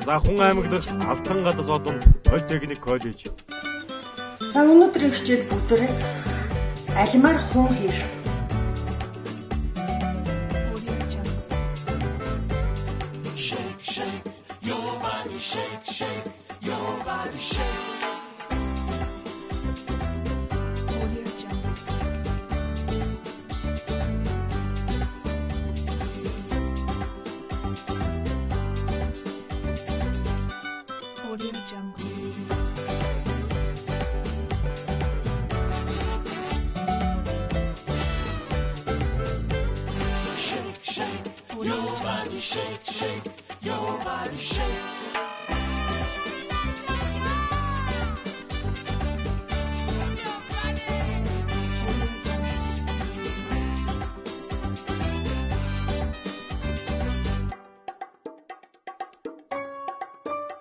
За Хүн аймаг дахь Алтан гадас одон политехник коллеж. За өнөөдрийн хичээл бүгдээрээ алимаар хүн хийх. Shake, shake, your body shake, shake, your body shake. Audio Jungle. Shake, shake, your body shake, shake, your body shake.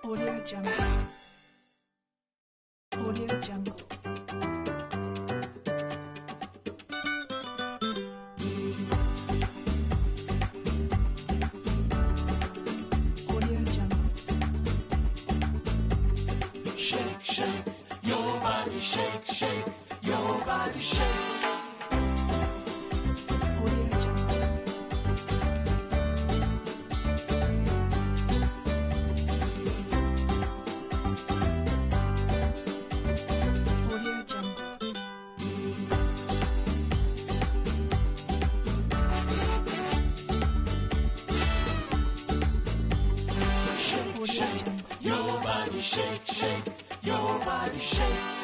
Audio Jungle. Audio Jungle. Audio Jungle. Shake, shake, your body shake, shake, your body shake. Audio Jungle. Audio Jungle. Shake, shake, your body shake, shake, your body shake.